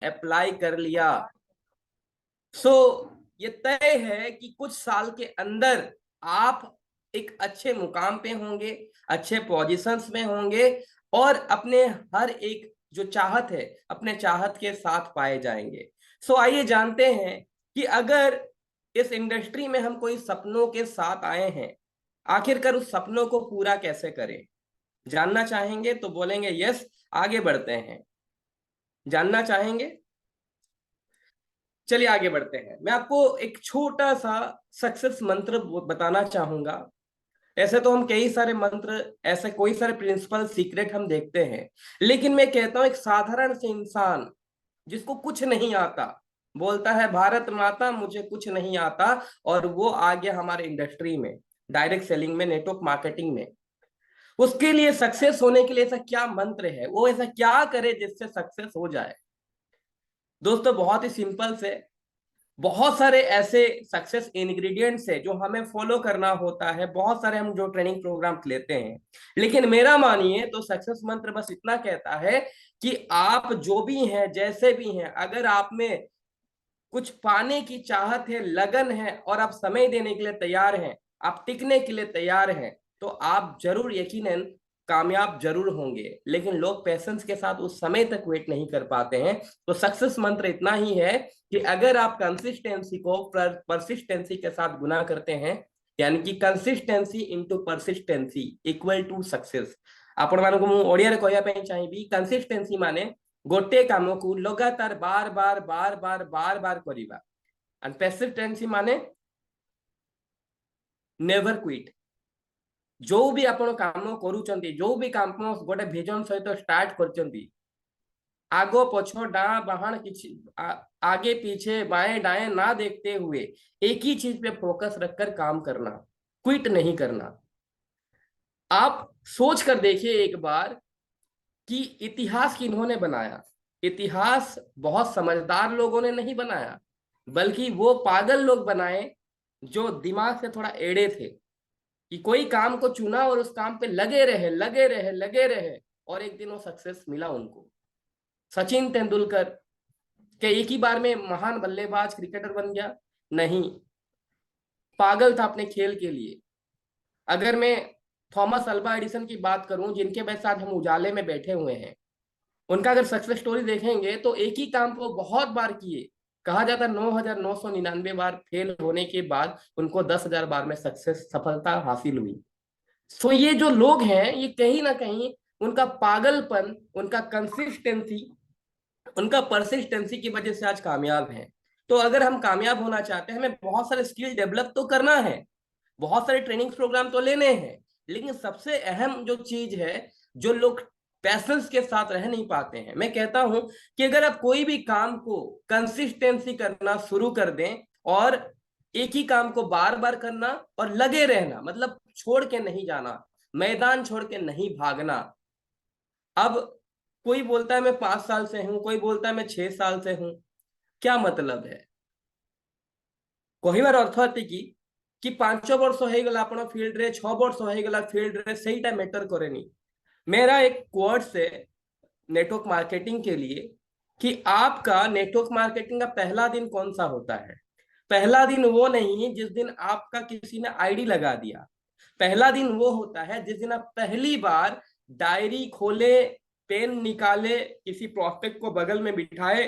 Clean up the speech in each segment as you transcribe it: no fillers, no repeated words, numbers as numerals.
Apply कर लिया, सो ये तय है कि कुछ साल के अंदर आप एक अच्छे मुकाम पे होंगे, अच्छे पोजीशंस में होंगे, और अपने हर एक जो चाहत है अपने चाहत के साथ पाए जाएंगे। सो आइए जानते हैं कि अगर इस इंडस्ट्री में हम कोई सपनों के साथ आए हैं, आखिरकार उस सपनों को पूरा कैसे करें। जानना चाहेंगे तो बोलेंगे यस, आगे बढ़ते हैं। जानना चाहेंगे? चलिए आगे बढ़ते हैं। मैं आपको एक छोटा सा सक्सेस मंत्र बताना चाहूंगा। ऐसे तो हम कई सारे मंत्र, ऐसे कोई सारे प्रिंसिपल सीक्रेट हम देखते हैं, लेकिन मैं कहता हूं एक साधारण से इंसान जिसको कुछ नहीं आता बोलता है भारत माता मुझे कुछ नहीं आता, और वो आ गया हमारे इंडस्ट्री में, डायरेक्ट सेलिंग में, नेटवर्क मार्केटिंग में। उसके लिए सक्सेस होने के लिए ऐसा क्या मंत्र है, वो ऐसा क्या करे जिससे सक्सेस हो जाए। दोस्तों बहुत ही सिंपल से बहुत सारे ऐसे सक्सेस इंग्रेडिएंट्स है जो हमें फॉलो करना होता है, बहुत सारे हम जो ट्रेनिंग प्रोग्राम लेते हैं। लेकिन मेरा मानिए तो सक्सेस मंत्र बस इतना कहता है कि आप जो भी हैं, जैसे भी हैं, अगर आप में कुछ पाने की चाहत है, लगन है, और आप समय देने के लिए तैयार हैं, आप टिकने के लिए तैयार हैं, तो आप जरूर यकीनन कामयाब जरूर होंगे। लेकिन लोग पेशेंस के साथ उस समय तक वेट नहीं कर पाते हैं। तो सक्सेस मंत्र इतना ही है कि अगर आप कंसिस्टेंसी को परसिस्टेंसी के साथ गुना करते हैं, यानी कि consistency into persistence equal to success. आपण मानक मु ओडिया रे कहया पे चाहिबी, कंसिस्टेंसी माने गोटे काम को लगातार बार बार बार बार बार बार करिबा, एंड परसिस्टेंसी माने नेवर क्विट। जो भी आपण काम करूचंती, जो भी काम गोटे विजन सहित स्टार्ट करचंती, आगो पछो डां बाहन किछि आगे पीछे बाएं दाएं ना देखते हुए एक ही चीज पे फोकस रखकर काम करना, क्विट नहीं करना। आप सोच कर देखिए एक बार कि इतिहास किन्होंने बनाया। इतिहास बहुत समझदार लोगों ने नहीं बनाया, बल्कि वो पागल लोग बनाए जो दिमाग से थोड़ा एड़े थे, कि कोई काम को चुना और उस काम पे लगे रहे लगे रहे लगे रहे, और एक दिन वो सक्सेस मिला उनको। सचिन तेंदुलकर के एक ही बार में महान बल्लेबाज क्रिकेटर बन गया? नहीं, पागल था अपने खेल के लिए। अगर मैं थॉमस अल्वा एडिसन की बात करूं, जिनके वजह से हम उजाले में बैठे हुए हैं, उनका अगर सक्सेस स्टोरी देखेंगे तो एक ही काम को बहुत बार किए, कहा जाता है 9,999 बार फेल होने के बाद उनको 10,000 बार में सक्सेस सफलता हासिल हुई। सो ये जो लोग हैं, ये कहीं ना कहीं उनका पागलपन, उनका कंसिस्टेंसी, उनका परसिस्टेंसी की वजह से आज कामयाब हैं। तो अगर हम कामयाब होना चाहते हैं, हमें बहुत सारे स्किल डेवलप तो करना है, बहुत सारे ट्रेनिंग प्रोग्राम तो लेने हैं, लेकिन सबसे अहम जो चीज है, जो लोग पैशंस के साथ रह नहीं पाते हैं, मैं कहता हूं कि अगर आप कोई भी काम को कंसिस्टेंसी करना शुरू कर दें, और एक ही काम को बार बार करना और लगे रहना, मतलब छोड़ के नहीं जाना, मैदान छोड़ के नहीं भागना। अब कोई बोलता है मैं 5 साल से हूं, कोई बोलता है मैं 6 साल से हूं, क्या मतलब है? କହିବାର ଅର୍ଥ ଏତିକି कि 5 वर्ष हो गला ଆପଣ फील्ड रे, 6 वर्ष हो गला फील्ड रे, ସେଇଟା मैटर करेनी। मेरा एक कोर्स है नेटवर्क मार्केटिंग के लिए, कि आपका नेटवर्क मार्केटिंग का पहला दिन कौन सा होता है। पहला दिन वो नहीं जिस दिन आपका किसी ने आईडी लगा दिया, पहला दिन वो होता है जिस दिन आप पहली बार डायरी खोले, पेन निकाले, किसी प्रोस्पेक्ट को बगल में बिठाए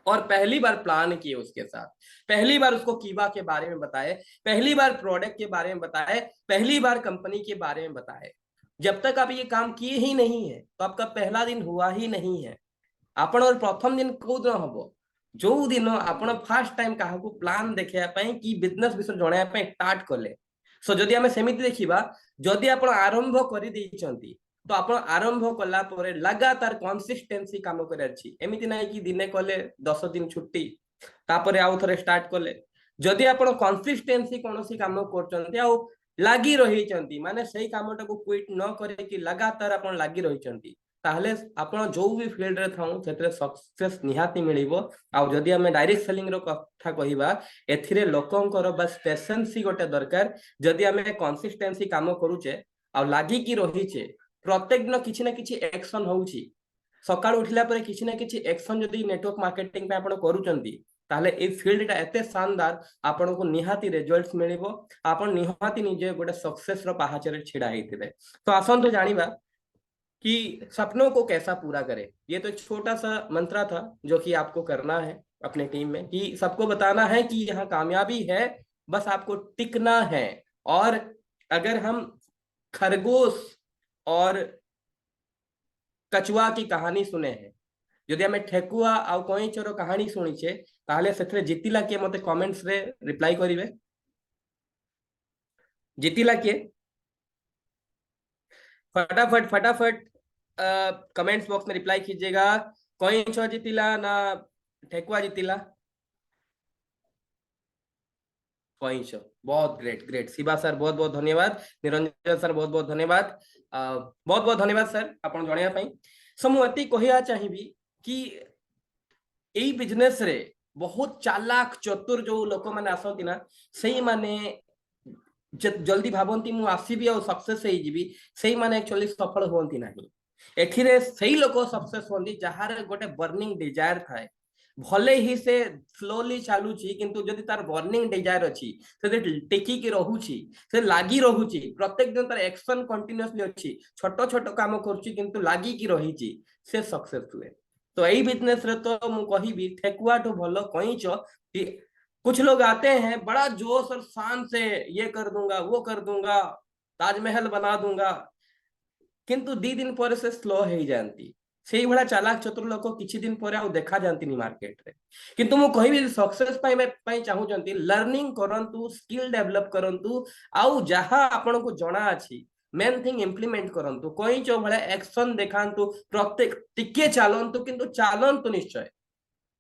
और पहली बार प्लान किए उसके साथ, पहली बार उसको कीवा के बारे में बताए, पहली बार प्रोडक्ट के बारे में बताए, पहली बार कंपनी के बारे में बताए। जब तक आप ये काम किए ही नहीं है तो आपका पहला दिन हुआ ही नहीं है। आपन प्रथम दिन कौ दिन हम, जो दिन आपन फास्ट टाइम क्या प्लान देखा कि बिजनेस विषय जनवाई स्टार्ट कले। सो जदि आम सेमती देखा, जदि आप आरंभ कर तो आप आरंभ कला परे लगातार कंसिस्टेंसी काम कर, एमती ना कि दिने कले 10 दिन छुट्टी, तापर आउ थे स्टार्ट कले। जदि आप कंसिस्टेंसी कौन काम कर लगी रही माने सही काम को क्विट न करके लगातार आप लगी रही, ताहले आपण जो भी फील्ड रे थाउ सेतरे सक्सेस निहाती मिलिबो। आ जदि हमें डायरेक्ट सेलिंग रो कथा कहिबा, एथिरे लोकंकर बस पेशेंसी गोटे दरकार। जदि हमें कंसिस्टेंसी काम करूचे आ लागी की रहीचे, प्रत्येक दिन किछि ना किछि एक्शन होउची, सकाळ उठिला परे किछि ना किछि एक्शन जदि नेटवर्क मार्केटिंग पे आपण करूचंती ताहले ए फील्ड टा एते शानदार आपण को निहाती रिजल्ट्स मिलिबो आपण निहाती निजे गोटे सक्सेस रो पहाचरे छिड़ा हेतिबे। तो आसन तो जानिबा कि सपनों को कैसा पूरा करें। ये तो एक छोटा सा मंत्रा था जो कि आपको करना है अपने टीम में, कि सबको बताना है कि यहाँ कामयाबी है, बस आपको टिकना है। और अगर हम खरगोश और कछुआ की कहानी सुने हैं, यदि आम ठेकुआ आउ कईचर कहानी शुणीचे ताहले से जीतिला किए मते कमेंट्स रे रिप्लाई करिवे। जीतिला किए फटाफट फटाफट कमेंट्स बॉक्स में रिप्लाई कीजिएगा। कईच जीतिला ना ठेकुआ जीतिला? कईच। बहुत ग्रेट ग्रेट। शिवा सर बहुत बहुत धन्यवाद। निरंजन सर बहुत बहुत धन्यवाद। बहुत बहुत धन्यवाद सर आपन जणिया पई। सो मु एति कहिया चाहिबी कि एई बिजनेस रे बहुत चालाक चतुर जो लोक माने आसंती ना सेही माने जल्दी भावती मु आसीबी और सक्सेस हो जीवी, सेही माने एक्चुअली सफल होंती नहीं। एथिरे सही लोक सक्सेस होंती जहार गोटे बर्निंग डिजायर थाए, भले ही से स्लोली चलुची किंतु जदि तार बर्निंग डिजायर अछि से टेकी की रहूची, से लागी रहूची, प्रत्येक दिन तार एक्शन कंटीन्यूअसली अछि, छोट छोट काम करूची किंतु लागी की रहीची, से सक्सेस हुए। तो यही बिजनेस रे तो मु कहिबी ठेकुआ तो भलो कईच। कुछ लोग आते हैं बड़ा जोश और शान से ये कर दूंगा वो कर दूंगा ताजमहल बना दूंगा, किंतु दी दिन पर से स्लो हो जाती। सेही भला चालाक चतुर लोक किछि दिन पर आउ देखा जाती मार्केट रे। किंतु मु कहिबी सक्सेस पाई चाहूचंती लर्निंग करंतु, स्किल डेवलप करंतु, आउ जहां आपन को जणा अछि मेन थिंग इम्प्लीमेंट करंतु। कोई जो भला एक्शन देखांतु, प्रत्येक टिके चालंतु किंतु चालंतु निश्चय,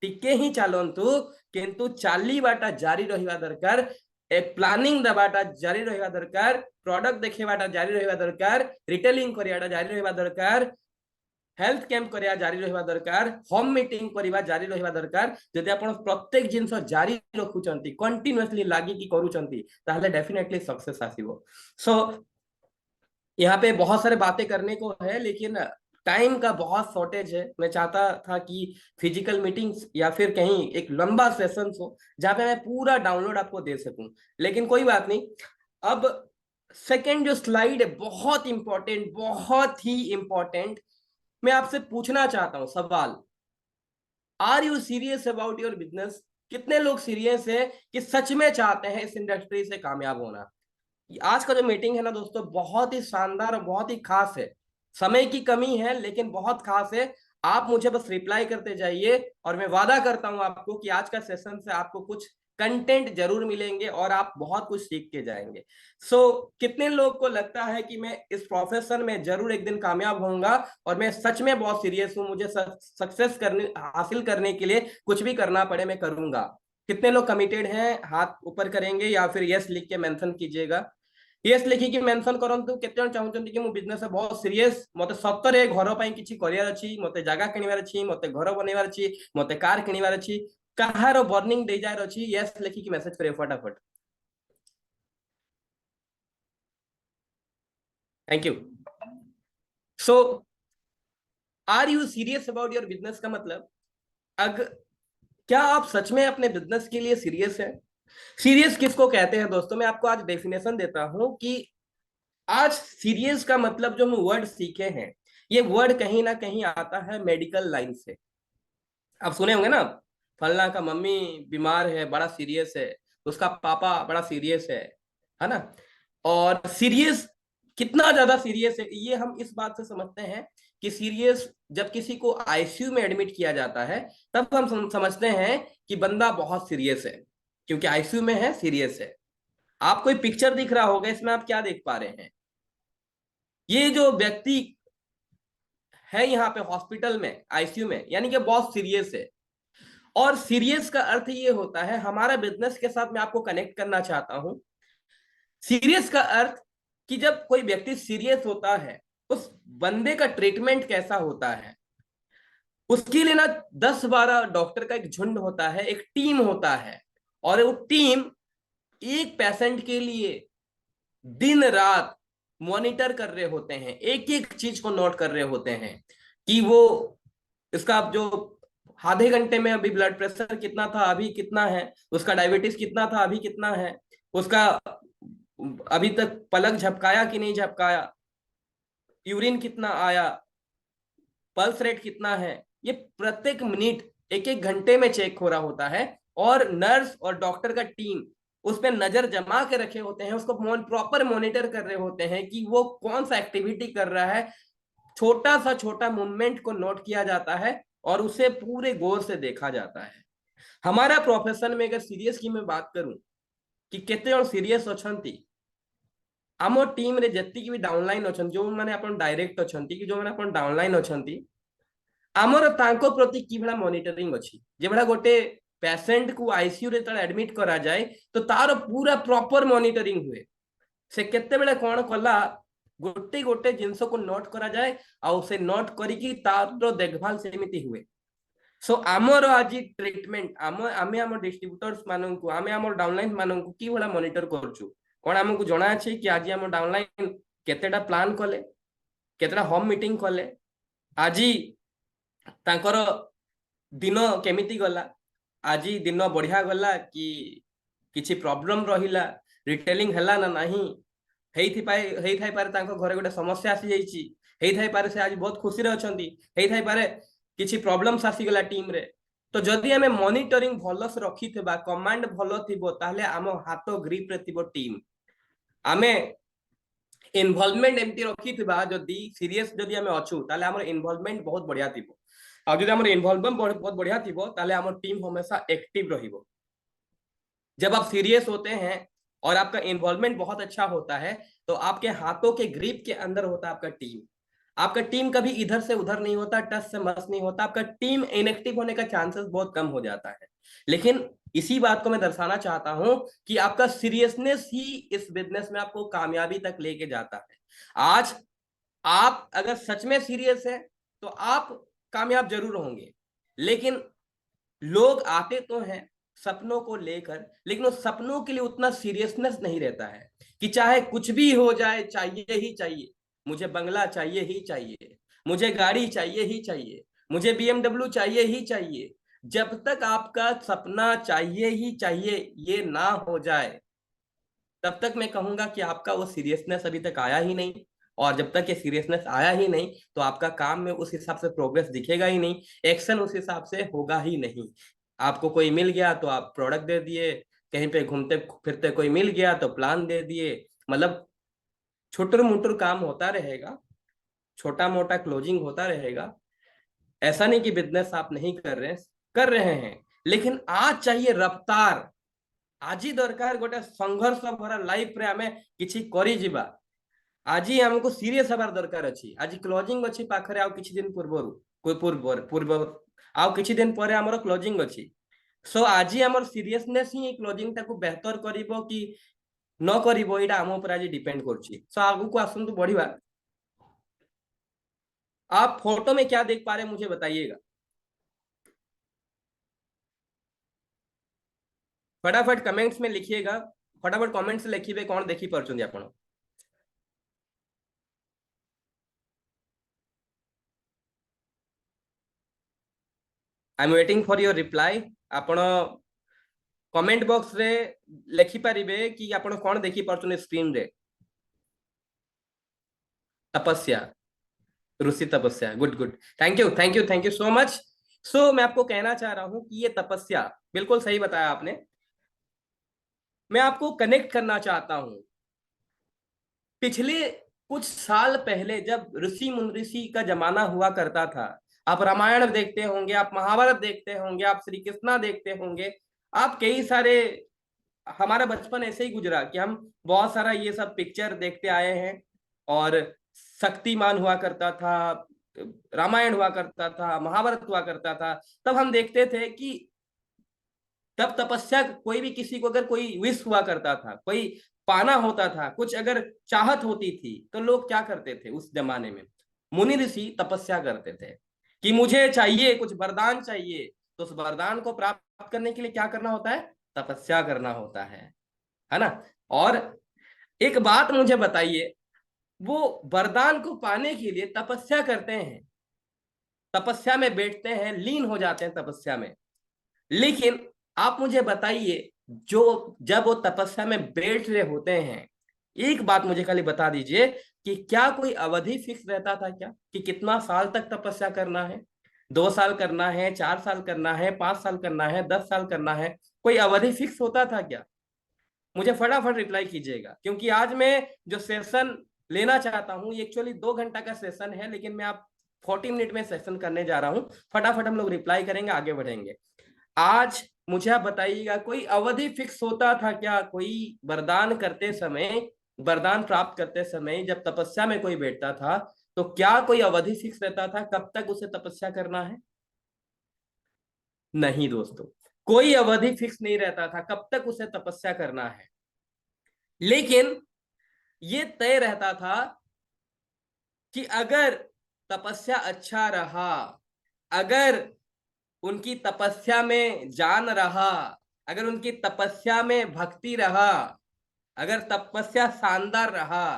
टिके ही चालंतु किंतु चालीबाटा जारी रहिबा दरकार। एक प्लानिंग दबाटा जारी रहिबा दरकार, प्रोडक्ट देखेबाटा जारी रहिबा दरकार, रिटेलिंग करियाटा जारी रहिबा दरकार, हेल्थ कैंप करिया जारी रहिबा दरकार, होम मीटिंग करिबा जारी रहिबा दरकार। जदि आपण प्रत्येक जिंस जारी रखुचंती, कंटीन्यूअसली लागी की करूचंती, ताहले डेफिनेटली सक्सेस आसीबो। सो यहाँ पे बहुत सारे बातें करने को है लेकिन टाइम का बहुत शॉर्टेज है। मैं चाहता था कि फिजिकल मीटिंग्स या फिर कहीं एक लंबा सेशन हो जहां पे मैं पूरा डाउनलोड आपको दे सकूं, लेकिन कोई बात नहीं। अब सेकंड जो स्लाइड है बहुत इंपॉर्टेंट, बहुत ही इंपॉर्टेंट। मैं आपसे पूछना चाहता हूं सवाल, are you serious about your business? कितने लोग सीरियस है कि सच में चाहते हैं इस इंडस्ट्री से कामयाब होना? आज का जो मीटिंग है ना दोस्तों, बहुत ही शानदार और बहुत ही खास है। समय की कमी है लेकिन बहुत खास है। आप मुझे बस रिप्लाई करते जाइए और मैं वादा करता हूं आपको कि आज का सेशन से आपको कुछ कंटेंट जरूर मिलेंगे और आप बहुत कुछ सीख के जाएंगे। कितने लोग को लगता है कि मैं इस प्रोफेशन में जरूर एक दिन कामयाब होऊंगा और मैं सच में बहुत सीरियस हूं, मुझे सक्सेस करने हासिल करने के लिए कुछ भी करना पड़े मैं करूंगा? कितने लोग कमिटेड हैं? हाथ ऊपर करेंगे या फिर यस लिख के मेंशन कीजिएगा। यस लिखिकी मेंशन करंतु केते जण चाहुचंती कि मु बिजनेस बहुत सीरियस, मते सत्तरे घर पई किछि करियर अछि, मते जागा किनिवार अछि, मते घर बनेवार अछि, मते कार किनिवार अछि, कहारो बर्निंग डिजायर अछि? यस लिखिकी मैसेज करियो फटाफट। Thank you. So are you serious about your business का मतलब, अगर क्या आप सच में अपने बिजनेस के लिए सीरियस हैं? सीरियस किसको कहते हैं दोस्तों? मैं आपको आज डेफिनेशन देता हूं कि आज सीरियस का मतलब जो हम वर्ड सीखे हैं, ये वर्ड कहीं ना कहीं आता है मेडिकल लाइन से। आप सुने होंगे ना, फलना का मम्मी बीमार है, बड़ा सीरियस है, उसका पापा बड़ा सीरियस है ना? और सीरियस कितना ज्यादा सीरियस है ये हम इस बात से समझते हैं कि सीरियस जब किसी को आईसीयू में एडमिट किया जाता है तब हम समझते हैं कि बंदा बहुत सीरियस है, क्योंकि आईसीयू में है, सीरियस है। आप कोई पिक्चर दिख रहा होगा, इसमें आप क्या देख पा रहे हैं? ये जो व्यक्ति है यहाँ पे हॉस्पिटल में आईसीयू में, यानी कि बहुत सीरियस है। और सीरियस का अर्थ ये होता है, हमारा बिजनेस के साथ मैं आपको कनेक्ट करना चाहता हूं। सीरियस का अर्थ कि जब कोई व्यक्ति सीरियस होता है, उस बंदे का ट्रीटमेंट कैसा होता है? उसके लिए ना 10-12 डॉक्टर का एक झुंड होता है, एक टीम होता है। और वो टीम एक पेशेंट के लिए दिन रात मॉनिटर कर रहे होते हैं, एक एक चीज को नोट कर रहे होते हैं कि वो इसका आप जो आधे घंटे में अभी ब्लड प्रेशर कितना था अभी कितना है, उसका डायबिटीज कितना था अभी कितना है, उसका अभी तक पलक झपकाया कि नहीं झपकाया, यूरिन कितना आया, पल्स रेट कितना है, ये प्रत्येक मिनट एक एक घंटे में चेक हो रहा होता है। और नर्स और डॉक्टर का टीम उस पर नजर जमा के रखे होते हैं, उसको प्रॉपर मॉनिटर कर रहे होते हैं कि वो कौन सा एक्टिविटी कर रहा है। छोटा सा छोटा मूवमेंट को नोट किया जाता है और उसे पूरे गौर से देखा जाता है। हमारा प्रोफेशन में अगर सीरियस की मैं बात करूं कि केते जण सीरियस अछंती, आम टीम रे जत्ती भी डाउनलाइन अछंती, जो माने अपन डायरेक्ट अछंती कि जो माने अपन डाउनलाइन अछंती, आमर तांको प्रति कि भला मॉनिटरिंग अछि। जे भला गोटे पेशेंट को आईसीयू रे तळे एडमिट करा जाए तो तार पूरा प्रॉपर मॉनिटरिंग हुए, से केते बेले कोन कला गोटे गोटे जिंस को नोट करा जाए आउ से नोट करिकी तार देखभाल सेमिति हुए। सो आमर आज ट्रीटमेंट आम आमे आम डिस्ट्रीब्यूटर्स माननकु आमे आम डाउनलाइन माननकु कि भला मॉनिटर करछु। कोन हमकु जणा अछि कि आज आम डाउनलाइन केतेटा प्लान कले, केतेटा होम मीटिंग कले, आज तांकर दिन केमिति गला, आज दिन बढ़िया गला कि किछि प्रॉब्लम रहिला, रिटेलिंग हला ना नहीं, हेई थाई पारे तांको घरे गोटे समस्या आसी जाइछि, हेई थाई पारे से आज बहुत खुशी रे अछंती, हेई थाई पारे किछि प्रॉब्लम्स आसी गला टीम रे। तो जदि हमें मॉनिटरिंग भलो से रखी थबा, कमांड भलो थिबो, ताहले आम हाथ ग्रिप रे थिबो टीम, आमे इन्वॉल्वमेंट एमती रखी थबा, जदि सीरियस जदि हमें अछु ताहले हमर इन्वॉल्वमेंट बहुत बढ़िया थिबो। आ जदि हमर इन्वॉल्वमेंट बहुत बढ़िया थिबो ताहले हमर टीम हमेशा एक्टिव रहिबो। जब आप सीरियस होते हैं और आपका इन्वॉल्वमेंट बहुत अच्छा होता है तो आपके हाथों के ग्रिप के अंदर होता है आपका टीम। आपका टीम कभी इधर से उधर नहीं होता, टच से मस नहीं होता, आपका टीम इनएक्टिव होने का चांसेस बहुत कम हो जाता है। लेकिन इसी बात को मैं दर्शाना चाहता हूं कि आपका सीरियसनेस ही इस बिजनेस में आपको कामयाबी तक लेके जाता है। आज आप अगर सच में सीरियस है तो आप कामयाब जरूर होंगे, लेकिन लोग आते तो हैं सपनों को लेकर, लेकिन उस सपनों के लिए उतना सीरियसनेस नहीं रहता है कि चाहे कुछ भी हो जाए चाहिए ही चाहिए, मुझे बंगला चाहिए ही चाहिए, मुझे गाड़ी चाहिए ही चाहिए, मुझे बीएमडब्ल्यू चाहिए ही चाहिए। जब तक आपका सपना चाहिए ही चाहिए ये ना हो जाए तब तक मैं कहूंगा कि आपका वो सीरियसनेस अभी तक आया ही नहीं। और जब तक ये सीरियसनेस आया ही नहीं तो आपका काम में उस हिसाब से प्रोग्रेस दिखेगा ही नहीं, एक्शन उस हिसाब से होगा ही नहीं। आपको कोई मिल गया तो आप प्रोडक्ट दे दिए, कहीं पे घूमते फिरते कोई मिल गया तो प्लान दे दिए, मतलब छुटर मुटर काम होता रहेगा, छोटा मोटा क्लोजिंग होता रहेगा। ऐसा नहीं कि बिजनेस आप नहीं कर रहे हैं, लेकिन आज चाहिए रफ्तार। आज दरकार गोटे संघर्ष भरा लाइफ रे आमे किछि करि जिबा। आज हमको सीरियस हबार दरकार अछि। आज क्लोजिंग अछि पाखरे, आउ किछि दिन पूर्वरु कोई पूर्व आउ किछि दिन परे हमर क्लोजिंग अछि। सो आज हमर सीरियसनेस ही क्लोजिंग टाको बेहतर करिवो कि न करिवो एटा हम ऊपर आज डिपेंड करछि। सो आगु को आसंतु बढ़िबा। आप फोटो में क्या देख पा रहे हैं मुझे बताइएगा, फटाफट कमेंट्स में लिखिएगा, फटाफट कमेंट्स लिखिबे कोन देखि परछुंदी आपण। I am waiting for your reply. आपण कमेंट बॉक्स रे लिखि परिबे कि आपण कोन देखि परछुंदी स्क्रीन रे। तपस्या, ऋषि तपस्या, good good, thank you thank you thank you so much. So मैं आपको कहना चाह रहा हूं कि ये तपस्या बिल्कुल सही बताया आपने। मैं आपको कनेक्ट करना चाहता हूं पिछले कुछ साल पहले जब ऋषि मुनि का जमाना हुआ करता था। आप रामायण देखते होंगे, आप महाभारत देखते होंगे, आप श्री कृष्णा देखते होंगे, आप कई सारे, हमारा बचपन ऐसे ही गुजरा कि हम बहुत सारा ये सब पिक्चर देखते आए हैं। और शक्तिमान हुआ करता था, रामायण हुआ करता था, महाभारत हुआ करता था। तब हम देखते थे कि तब तपस्या, कोई भी किसी को अगर कोई विश हुआ करता था, कोई पाना होता था, कुछ अगर चाहत होती थी तो लोग क्या करते थे उस जमाने में, मुनि ऋषि तपस्या करते थे कि मुझे चाहिए कुछ वरदान चाहिए। तो उस वरदान को प्राप्त करने के लिए क्या करना होता है, तपस्या करना होता है ना। और एक बात मुझे बताइए, वो वरदान को पाने के लिए तपस्या करते हैं, तपस्या में बैठते हैं, लीन हो जाते हैं तपस्या में। लेकिन आप मुझे बताइए, जो जब वो तपस्या में बैठ रहे होते हैं, एक बात मुझे खाली बता दीजिए कि क्या कोई अवधि फिक्स रहता था क्या, कि कितना साल तक तपस्या करना है? 2 साल करना है, 4 साल करना है, 5 साल करना है, 10 साल करना है? कोई अवधि फिक्स होता था क्या? मुझे फटाफट रिप्लाई कीजिएगा, क्योंकि आज मैं जो सेशन लेना चाहता हूँ, ये एक्चुअली 2 घंटा का सेशन है, लेकिन मैं आप 40 मिनट में सेशन करने जा रहा हूँ। फटाफट हम लोग रिप्लाई करेंगे, आगे बढ़ेंगे। आज मुझे आप बताइएगा, कोई अवधि फिक्स होता था क्या? कोई वरदान करते समय, वरदान प्राप्त करते समय जब तपस्या में कोई बैठता था, तो क्या कोई अवधि फिक्स रहता था कब तक उसे तपस्या करना है? नहीं दोस्तों, कोई अवधि फिक्स नहीं रहता था कब तक उसे तपस्या करना है। लेकिन ये तय रहता था कि अगर तपस्या अच्छा रहा, अगर उनकी तपस्या में जान रहा, अगर उनकी तपस्या में भक्ति रहा, अगर तपस्या शानदार रहा,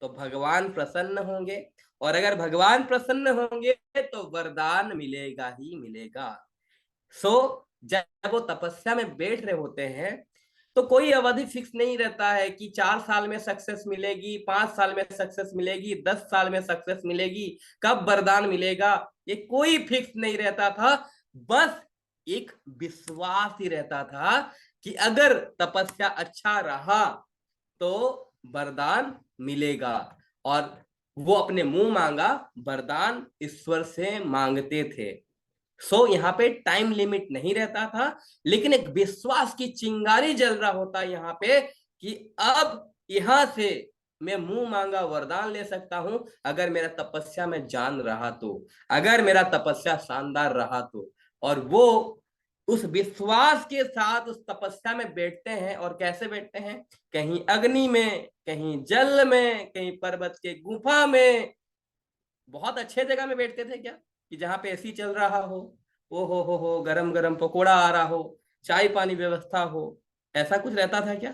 तो भगवान प्रसन्न होंगे। और अगर भगवान प्रसन्न होंगे तो वरदान मिलेगा ही मिलेगा। सो जब वो तपस्या में बैठ रहे होते हैं, तो कोई अवधि फिक्स नहीं रहता है कि 4 साल में सक्सेस मिलेगी, 5 साल में सक्सेस मिलेगी, 10 साल में सक्सेस मिलेगी, कब वरदान मिलेगा, ये कोई फिक्स नहीं रहता था। बस एक विश्वास ही रहता था कि अगर तपस्या अच्छा रहा तो वरदान मिलेगा। और वो अपने मुंह मांगा वरदान ईश्वर से मांगते थे। यहाँ पे टाइम लिमिट नहीं रहता था, लेकिन एक विश्वास की चिंगारी जल रहा होता यहाँ पे कि अब यहां से मैं मुंह मांगा वरदान ले सकता हूं, अगर मेरा तपस्या में जान रहा तो, अगर मेरा तपस्या शानदार रहा तो। और वो उस विश्वास के साथ उस तपस्या में बैठते हैं। और कैसे बैठते हैं? कहीं अग्नि में, कहीं जल में, कहीं पर्वत के गुफा में। बहुत अच्छे जगह में बैठते थे क्या, कि जहां पे एसी चल रहा हो, ओ हो, गरम गरम पकोड़ा आ रहा हो, चाय पानी व्यवस्था हो? ऐसा कुछ रहता था क्या?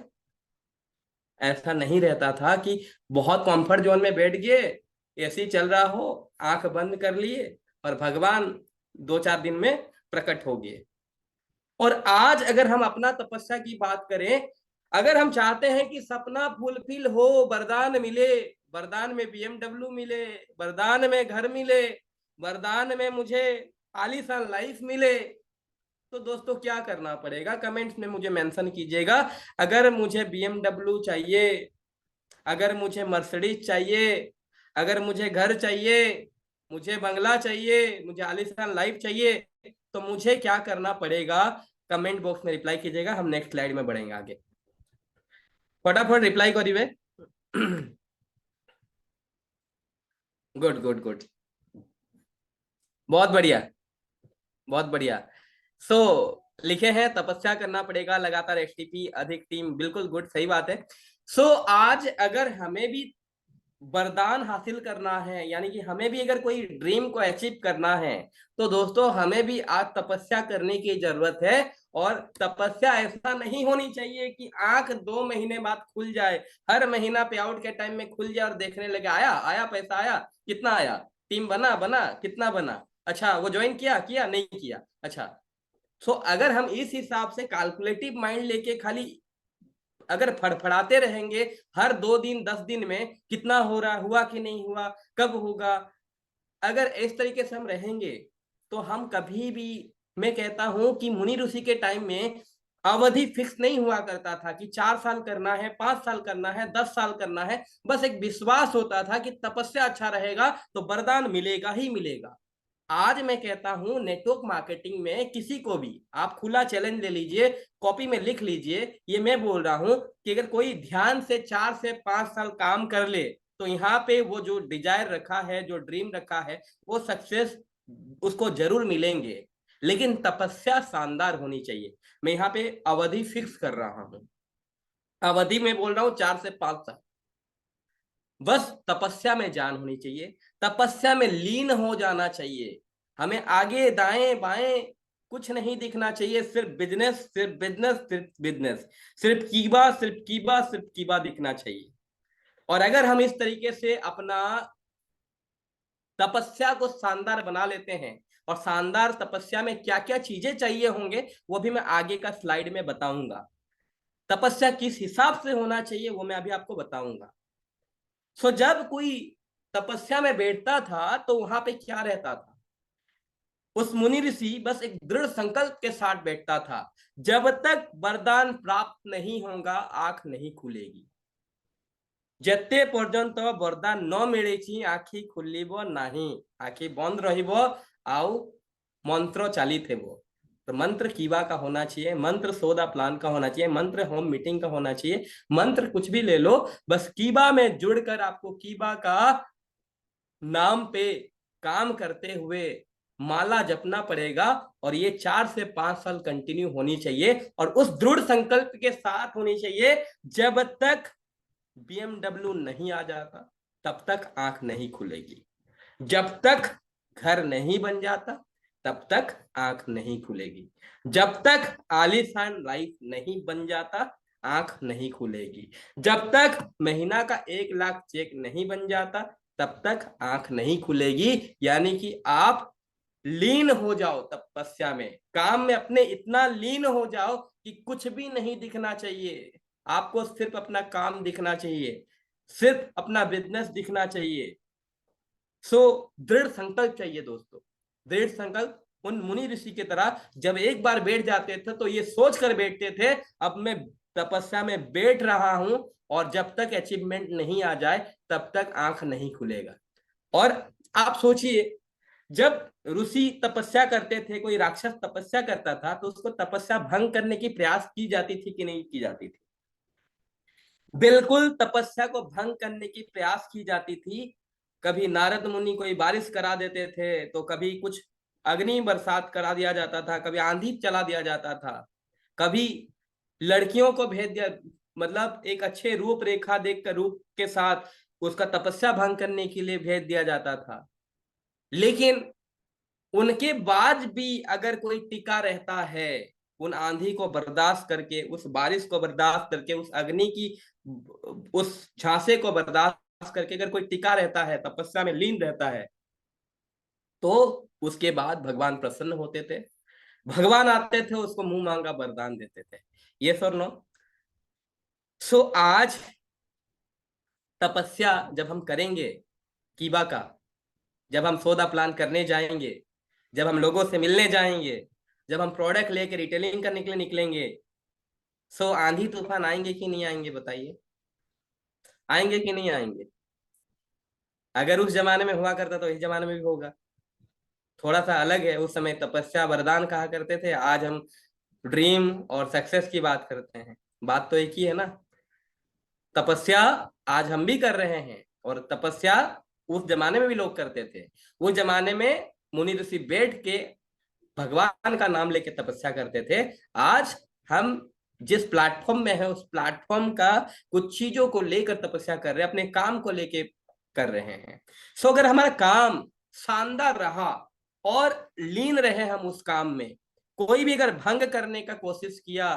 ऐसा नहीं रहता था कि बहुत कंफर्ट जोन में बैठ गए, एसी चल रहा हो, आंख बंद कर लिए और भगवान 2-4 दिन में प्रकट हो गए। और आज अगर हम अपना तपस्या की बात करें, अगर हम चाहते हैं कि सपना फुलफिल हो, वरदान मिले, वरदान में बीएमडब्ल्यू मिले, वरदान में घर मिले, वरदान में मुझे आलीशान लाइफ मिले, तो दोस्तों क्या करना पड़ेगा? कमेंट्स में मुझे मेंशन कीजिएगा। अगर मुझे बीएमडब्ल्यू चाहिए, अगर मुझे मर्सिडीज चाहिए, अगर मुझे घर चाहिए, मुझे बंगला चाहिए, मुझे आलीशान लाइफ चाहिए, तो मुझे क्या करना पड़ेगा? कमेंट बॉक्स में रिप्लाई कीजिएगा। हम नेक्स्ट स्लाइड में बढ़ेंगे आगे। फटाफट रिप्लाई करिए। गुड गुड गुड, बहुत बढ़िया, बहुत बढ़िया। लिखे हैं तपस्या करना पड़ेगा, लगातार एसटीपी, अधिक टीम, बिल्कुल गुड, सही बात है। आज अगर हमें भी वरदान हासिल करना है, यानी कि हमें भी अगर कोई ड्रीम को अचीव करना है, तो दोस्तों हमें भी आज तपस्या करने की जरूरत है। और तपस्या ऐसा नहीं होनी चाहिए कि आंख 2 महीने बाद खुल जाए, हर महीना पे आउट के टाइम में खुल जाए और देखने लगे आया आया पैसा आया, कितना आया, टीम बना बना, कितना बना, अच्छा वो ज्वाइन किया किया नहीं किया, अच्छा। अगर हम इस हिसाब से कैलकुलेटिव माइंड लेके खाली अगर फड़फड़ाते रहेंगे हर 2 दिन 10 दिन में, कितना हो रहा, हुआ कि नहीं हुआ, कब होगा, अगर इस तरीके से हम रहेंगे, तो हम कभी भी, मैं कहता हूं कि मुनि ऋषि के टाइम में अवधि फिक्स नहीं हुआ करता था कि 4 साल करना है, 5 साल करना है, 10 साल करना है। बस एक विश्वास होता था कि तपस्या अच्छा रहेगा तो वरदान मिलेगा ही मिलेगा। आज मैं कहता हूं नेटवर्क मार्केटिंग में किसी को भी आप खुला चैलेंज ले लीजिए, कॉपी में लिख लीजिए, ये मैं बोल रहा हूं कि अगर कोई ध्यान से 4 से 5 साल काम कर ले, तो यहाँ पे वो जो डिजायर रखा है, जो ड्रीम रखा है, वो सक्सेस उसको जरूर मिलेंगे। लेकिन तपस्या शानदार होनी चाहिए। मैं यहाँ पे अवधि फिक्स कर रहा हूं, अवधि में बोल रहा हूँ 4 से 5 साल। बस तपस्या में जान होनी चाहिए, तपस्या में लीन हो जाना चाहिए। हमें आगे दाएं बाएं कुछ नहीं दिखना चाहिए, सिर्फ बिजनेस, सिर्फ बिजनेस, सिर्फ बिजनेस, सिर्फ कीबा, सिर्फ कीबा, सिर्फ कीबा दिखना चाहिए। और अगर हम इस तरीके से अपना तपस्या को शानदार बना लेते हैं, और शानदार तपस्या में क्या क्या चीजें चाहिए होंगे वो भी मैं आगे का स्लाइड में बताऊंगा। तपस्या किस हिसाब से होना चाहिए वो मैं अभी आपको बताऊंगा। सो जब कोई तपस्या में बैठता था तो वहां पे क्या रहता था, उस मुनि ऋषि बस एक दृढ़ संकल्प के साथ बैठता था, जब तक वरदान प्राप्त नहीं होगा आंख नहीं खुलेगी। ଯେତେ ପର୍ଯ୍ୟନ୍ତ ବରଦାନ ନ ମିଳିଛି ଆଖି ଖୋଲିବ ନାହିଁ, ଆଖି ବंद ରହିବ ଆଉ मंत्र ଚାଲିଥିବ। तो मंत्र कीबा का होना चाहिए, मंत्र सोदा प्लान का होना चाहिए, मंत्र होम मीटिंग का होना चाहिए, मंत्र कुछ भी ले लो, बस कीबा में जुड़कर आपको कीबा का नाम पे काम करते हुए माला जपना पड़ेगा। और ये 4 से 5 साल कंटिन्यू होनी चाहिए और उस दृढ़ संकल्प के साथ होनी चाहिए। जब तक बीएमडब्ल्यू नहीं आ जाता तब तक आंख नहीं खुलेगी, जब तक घर नहीं बन जाता तब तक आंख नहीं खुलेगी, जब तक आलीशान लाइफ नहीं बन जाता आंख नहीं खुलेगी, जब तक महीना का 1 लाख चेक नहीं बन जाता तब तक आंख नहीं खुलेगी। यानी कि आप लीन हो जाओ तपस्या में, काम में अपने इतना लीन हो जाओ कि कुछ भी नहीं दिखना चाहिए, आपको सिर्फ अपना काम दिखना चाहिए, सिर्फ अपना बिजनेस दिखना चाहिए। सो दृढ़ संकल्प चाहिए दोस्तों, दृढ़ संकल्प। उन मुनि ऋषि की तरह जब एक बार बैठ जाते थे तो ये सोच कर बैठते थे अब मैं तपस्या में बैठ रहा हूं और जब तक अचीवमेंट नहीं आ जाए तब तक आंख नहीं खुलेगा। और आप सोचिए, जब ऋषि तपस्या करते थे, कोई राक्षस तपस्या करता था तो उसको तपस्या भंग करने की प्रयास की जाती थी कि नहीं की जाती थी? बिल्कुल तपस्या को भंग करने की प्रयास की जाती थी। कभी नारद मुनि कोई बारिश करा देते थे, तो कभी कुछ अग्नि बरसात करा दिया जाता था, कभी आंधी चला दिया जाता था, कभी लड़कियों को भेज दिया, मतलब एक अच्छे रूप रेखा देखकर रूप के साथ उसका तपस्या भंग करने के लिए भेज दिया जाता था। लेकिन उनके बाद भी अगर कोई टिका रहता है, उन आंधी को बर्दाश्त करके, उस बारिश को बर्दाश्त करके, उस अग्नि की उस झांसे को बर्दाश्त करके अगर कोई टिका रहता है, तपस्या में लीन रहता है, तो उसके बाद भगवान प्रसन्न होते थे, भगवान आते थे, उसको मुंह मांगा वरदान देते थे। ये सर नो। सो आज तपस्या जब हम करेंगे कीबा का, जब हम सौदा प्लान करने जाएंगे, जब हम लोगों से मिलने जाएंगे, जब हम प्रोडक्ट लेके रिटेलिंग करने के लिए निकलेंगे, सो आंधी तूफान आएंगे कि नहीं आएंगे बताइए? आएंगे कि नहीं आएंगे? अगर उस जमाने में हुआ करता तो इस जमाने में भी होगा। थोड़ा सा अलग है, उस समय तपस्या वरदान कहा करते थे, आज हम ड्रीम और सक्सेस की बात करते हैं। बात तो एक ही है ना। तपस्या आज हम भी कर रहे हैं और तपस्या उस जमाने में भी लोग करते थे। उस जमाने में मुनि ऋषि बैठ के भगवान का नाम लेके तपस्या करते थे। आज हम जिस प्लेटफॉर्म में है उस प्लेटफॉर्म का कुछ चीजों को लेकर तपस्या कर रहे हैं, अपने काम को लेके कर रहे हैं। सो अगर हमारा काम शानदार रहा और लीन रहे हम उस काम में, कोई भी अगर भंग करने का कोशिश किया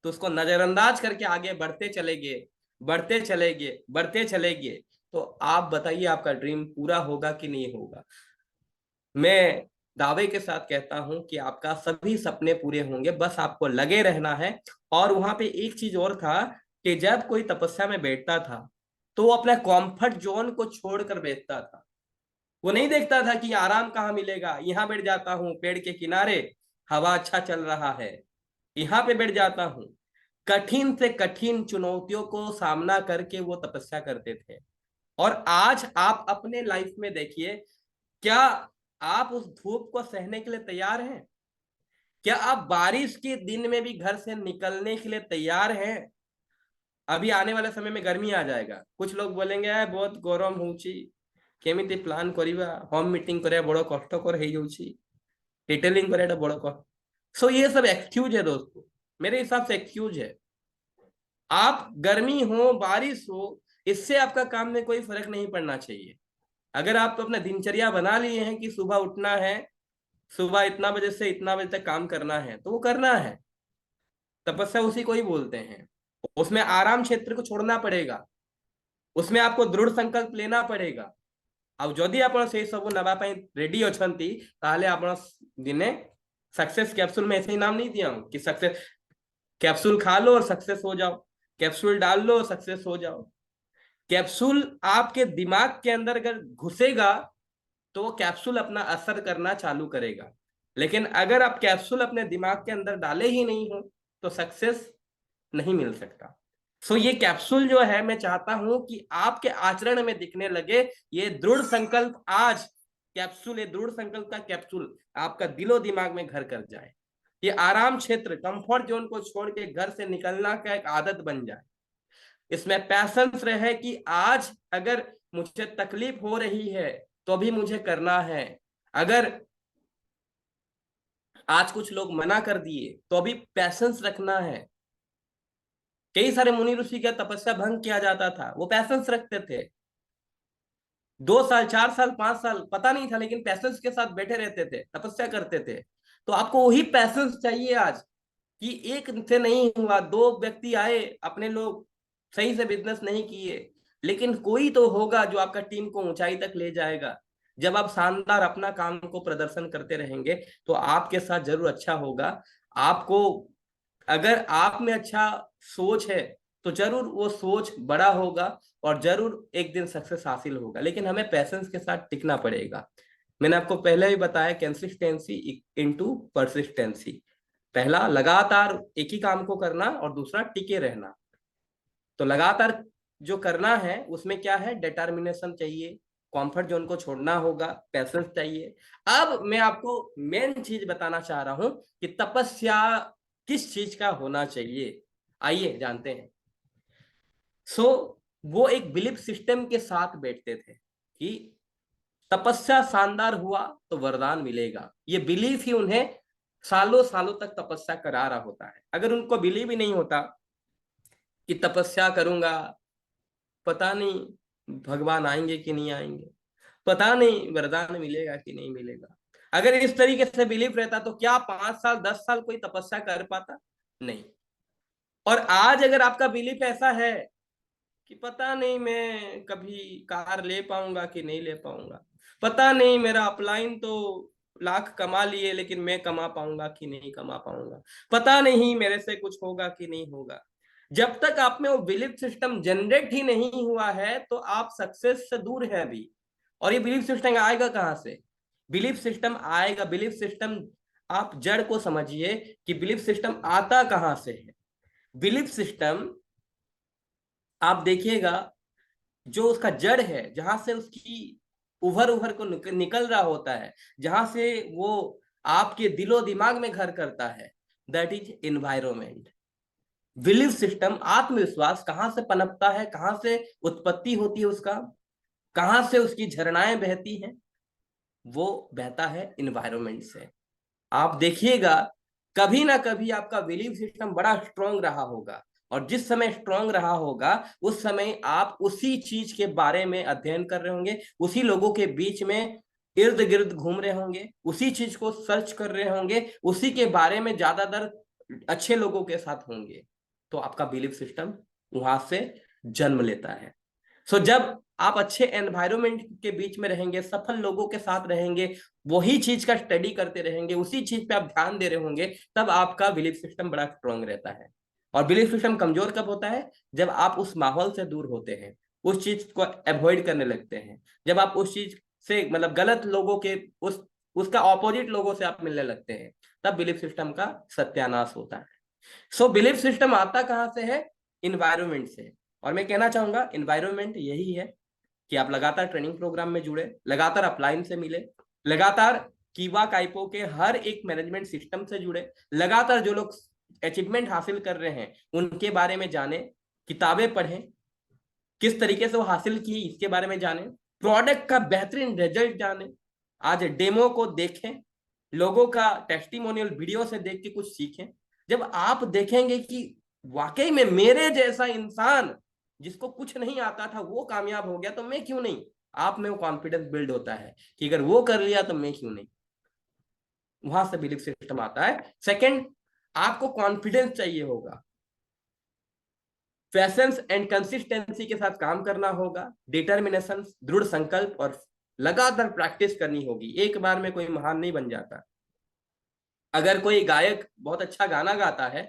तो उसको नजरअंदाज करके आगे बढ़ते चले गए, बढ़ते चले गए, बढ़ते चले गए, तो आप बताइए आपका ड्रीम पूरा होगा कि नहीं होगा? मैं दावे के साथ कहता हूं कि आपका सभी सपने पूरे होंगे, बस आपको लगे रहना है। और वहां पे एक चीज और था कि जब कोई तपस्या में बैठता था तो वो अपना कंफर्ट जोन को छोड़कर बैठता था। वो नहीं देखता था कि आराम कहाँ मिलेगा, यहाँ बैठ जाता हूँ पेड़ के किनारे, हवा अच्छा चल रहा है, यहाँ पे बैठ जाता हूँ। कठिन से कठिन चुनौतियों को सामना करके वो तपस्या करते थे। और आज आप अपने लाइफ में देखिए, क्या आप उस धूप को सहने के लिए तैयार हैं? क्या आप बारिश के दिन में भी घर से निकलने के लिए तैयार हैं? अभी आने वाले समय में गर्मी आ जाएगा, कुछ लोग बोलेंगे यार बहुत गरम होउची, केमिति प्लान करिबा, होम मीटिंग करे बड़ कष्टकर हो जाउची, डिटेलिंग करे बड़ कष्ट। सो ये सब एक्सक्यूज है दोस्तों, मेरे हिसाब से एक्सक्यूज है। आप गर्मी हो बारिश हो, इससे आपका काम में कोई फर्क नहीं पड़ना चाहिए। अगर आप अपना दिनचर्या बना लिए हैं कि सुबह उठना है, सुबह इतना बजे से इतना बजे तक काम करना है, तो वो करना है। तपस्या उसी को ही बोलते हैं। उसमें आराम क्षेत्र को छोड़ना पड़ेगा, उसमें आपको दृढ़ संकल्प लेना पड़ेगा। ଆଉ ଯଦି ଆପଣ ସେଇ ସବୁ ନେବା ପାଇଁ ରେଡି ଅଛନ୍ତି ତାହେଲେ ଆପଣ ଦିନେ सक्सेस कैप्सूल में ऐसे ही नाम नहीं दिया हूं कि सक्सेस कैप्सूल खा लो और सक्सेस हो जाओ, कैप्सूल डाल लो सक्सेस हो जाओ। कैप्सूल आपके दिमाग के अंदर अगर घुसेगा तो वो कैप्सूल अपना असर करना चालू करेगा, लेकिन अगर आप कैप्सूल अपने दिमाग के अंदर डाले ही नहीं हो तो सक्सेस नहीं मिल सकता। सो ये कैप्सूल जो है मैं चाहता हूं कि आपके आचरण में दिखने लगे। ये दृढ़ संकल्प आज कैप्सूल, ये दृढ़ संकल्प का कैप्सूल आपका दिलो दिमाग में घर कर जाए। ये आराम क्षेत्र, कंफर्ट जोन को छोड़ के घर से निकलना का एक आदत बन जाए। इसमें पैशंस रहे कि आज अगर मुझे तकलीफ हो रही है तो भी मुझे करना है, अगर आज कुछ लोग मना कर दिए तो भी पैशंस रखना है। कई सारे मुनि ऋषि का तपस्या भंग किया जाता था, वो पैशंस रखते थे। 2 साल 4 साल 5 साल पता नहीं था, लेकिन पैशंस के साथ बैठे रहते थे, तपस्या करते थे। तो आपको वही पैशंस चाहिए आज कि एक से नहीं हुआ, 2 व्यक्ति आए, अपने लोग सही से बिजनेस नहीं किए, लेकिन कोई तो होगा जो आपका टीम को ऊंचाई तक ले जाएगा। जब आप शानदार अपना काम को प्रदर्शन करते रहेंगे तो आपके साथ जरूर अच्छा होगा। आपको अगर आप में अच्छा सोच है तो जरूर वो सोच बड़ा होगा और जरूर एक दिन सक्सेस हासिल होगा, लेकिन हमें पैशंस के साथ टिकना पड़ेगा। मैंने आपको पहले भी बताया, कंसिस्टेंसी इनटू परसिस्टेंसी। पहला लगातार एक ही काम को करना और दूसरा टिके रहना। तो लगातार जो करना है उसमें क्या है, डिटर्मिनेशन चाहिए, कंफर्ट जोन को छोड़ना होगा, पैशंस चाहिए। अब मैं आपको मेन चीज बताना चाह रहा हूं कि तपस्या किस चीज का होना चाहिए, आइए जानते हैं। सो वो एक बिलीफ सिस्टम के साथ बैठते थे कि तपस्या शानदार हुआ तो वरदान मिलेगा। ये बिलीफ ही उन्हें सालों सालों तक तपस्या करा रहा होता है। अगर उनको बिलीव ही नहीं होता कि तपस्या करूंगा, पता नहीं भगवान आएंगे कि नहीं आएंगे, पता नहीं वरदान मिलेगा कि नहीं मिलेगा, अगर इस तरीके से बिलीफ रहता तो क्या 5 साल 10 साल कोई तपस्या कर पाता? नहीं। और आज अगर आपका बिलीफ ऐसा है कि पता नहीं मैं कभी कार ले पाऊंगा कि नहीं ले पाऊंगा, पता नहीं मेरा अपलाइन तो लाख कमा लिए लेकिन मैं कमा पाऊंगा कि नहीं कमा पाऊंगा, पता नहीं मेरे से कुछ होगा कि नहीं होगा, जब तक आप में वो बिलीफ सिस्टम जनरेट ही नहीं हुआ है तो आप सक्सेस से दूर है अभी। और ये बिलीफ सिस्टम आएगा कहां से? बिलीफ सिस्टम आएगा, बिलीफ सिस्टम, आप जड़ को समझिए कि बिलीफ सिस्टम आता कहां से है। बिलीफ सिस्टम आप देखिएगा, जो उसका जड़ है, जहां से उसकी उभर उभर को निकल रहा होता है, जहां से वो आपके दिलो दिमाग में घर करता है, that is environment. Belief system, आत्मविश्वास कहां से पनपता है, कहां से उत्पत्ति होती है उसका, कहां से उसकी झरनाएं बहती हैं? वो बहता है इन्वायरमेंट से। आप देखिएगा कभी ना कभी आपका बिलीफ सिस्टम बड़ा स्ट्रांग रहा होगा, और जिस समय स्ट्रांग रहा होगा उस समय आप उसी चीज के बारे में अध्ययन कर रहे होंगे, उसी लोगों के बीच में इर्द गिर्द घूम रहे होंगे, उसी चीज को सर्च कर रहे होंगे, उसी के बारे में ज्यादातर अच्छे लोगों के साथ होंगे। तो आपका बिलीफ सिस्टम वहां से जन्म लेता है। सो जब आप अच्छे एनवायरमेंट के बीच में रहेंगे, सफल लोगों के साथ रहेंगे, वही चीज का स्टडी करते रहेंगे, उसी चीज पे आप ध्यान दे रहे होंगे, तब आपका बिलीफ सिस्टम बड़ा स्ट्रांग रहता है। और बिलीफ सिस्टम कमजोर कब होता है? जब आप उस माहौल से दूर होते हैं, उस चीज को अवॉइड करने लगते हैं, जब आप उस चीज से मतलब गलत लोगों के उस उसका ऑपोजिट लोगों से आप मिलने लगते हैं, तब बिलीफ सिस्टम का सत्यानाश होता है। सो बिलीफ सिस्टम आता कहां से है? इन्वायरमेंट से। और मैं कहना चाहूंगा इन्वायरमेंट यही है कि आप लगातार ट्रेनिंग प्रोग्राम में जुड़े, लगातार अपलाइन से मिले, लगातार कीवा काइपो के हर एक मैनेजमेंट सिस्टम से जुड़े, लगातार जो लोग अचीवमेंट हासिल कर रहे हैं उनके बारे में जाने, किताबें पढ़ें, किस तरीके से वो हासिल की इसके बारे में जाने, प्रोडक्ट का बेहतरीन रिजल्ट जाने, आज डेमो को देखें, लोगों का टेस्टिमोनियल वीडियो से देख के कुछ सीखें। जब आप देखेंगे कि वाकई में मेरे जैसा इंसान जिसको कुछ नहीं आता था वो कामयाब हो गया, तो मैं क्यों नहीं? आप में वो कॉन्फिडेंस बिल्ड होता है कि अगर वो कर लिया तो मैं क्यों नहीं। वहां से बिलीफ सिस्टम आता है। सेकंड, आपको कॉन्फिडेंस चाहिए होगा, पैशंस एंड कंसिस्टेंसी के साथ काम करना होगा, डिटर्मिनेशन, दृढ़ संकल्प और लगातार प्रैक्टिस करनी होगी, एक बार में कोई महान नहीं बन जाता। अगर कोई गायक बहुत अच्छा गाना गाता है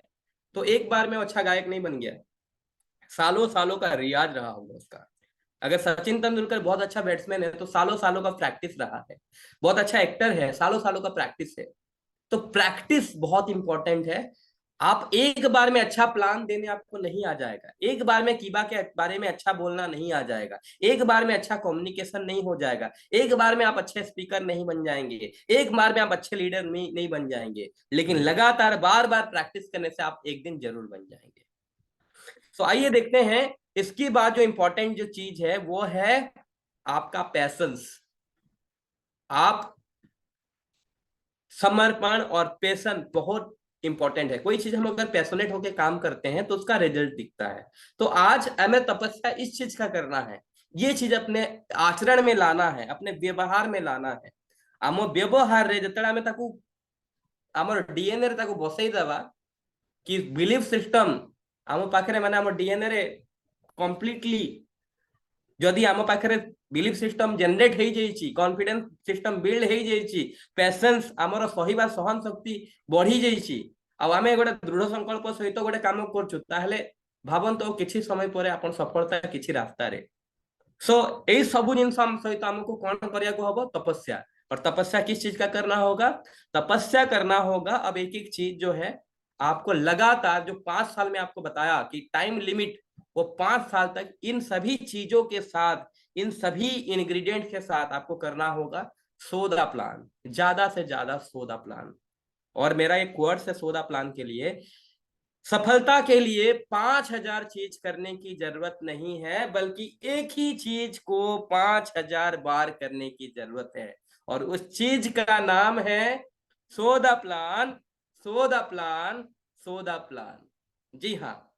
तो एक बार में वो अच्छा गायक नहीं बन गया, सालों सालों का रियाज रहा होगा उसका। अगर सचिन तेंदुलकर बहुत अच्छा बैट्समैन है तो सालों सालों का प्रैक्टिस रहा है। बहुत अच्छा एक्टर है, सालों सालों का प्रैक्टिस है। तो प्रैक्टिस बहुत इंपॉर्टेंट है। आप एक बार में अच्छा प्लान देने आपको नहीं आ जाएगा, एक बार में कीबा के बारे में अच्छा बोलना नहीं आ जाएगा, एक बार में अच्छा कम्युनिकेशन नहीं हो जाएगा, एक बार में आप अच्छे स्पीकर नहीं बन जाएंगे, एक बार में आप अच्छे लीडर नहीं बन जाएंगे, लेकिन लगातार बार बार प्रैक्टिस करने से आप एक दिन जरूर बन जाएंगे। तो आइए देखते हैं, इसकी बाद जो इंपॉर्टेंट जो चीज है वो है आपका पैशंस। आप समर्पण और पेशन बहुत इंपॉर्टेंट है। कोई चीज हम अगर पैशनेट होकर काम करते हैं तो उसका रिजल्ट दिखता है। तो आज हमें तपस्या इस चीज का करना है, ये चीज अपने आचरण में लाना है, अपने व्यवहार में लाना है। आम व्यवहार रे जतरा में ताकू आमर डीएनए रे ताकू बसई देवा कि बिलीफ सिस्टम आम पाखरे माने आम डीएनए रे कंप्लीटली जदि आम पाखे बिलीफ सिस्टम जनरेट हो जाइए, कॉन्फिडेंस सिस्टम बिल्ड हो जाइए, पेशेंस आमर सहिबा सहन शक्ति बढ़ी जाइए, आम गोटे दृढ़ संकल्प सहित गोटे काम कर भावत किसी समय पर आप सफलता किसी रास्ता रे। सो यही सब जिन सहित आमको कौन करने को हम तपस्या। और तपस्या किस चीज का करना होगा? तपस्या करना होगा अब एक एक चीज जो है आपको लगातार, जो 5 साल में आपको बताया कि टाइम लिमिट, वो 5 साल तक इन सभी चीजों के साथ, इन सभी इंग्रेडिएंट के साथ आपको करना होगा सोदा प्लान, ज्यादा से ज्यादा सोदा प्लान। और मेरा एक कोर्स है सोदा प्लान के लिए, सफलता के लिए 5,000 चीज करने की जरूरत नहीं है, बल्कि एक ही चीज को 5,000 बार करने की जरूरत है। और उस चीज का नाम है सोदा प्लान, सोदा प्लान, सोदा प्लान। जी हाँ,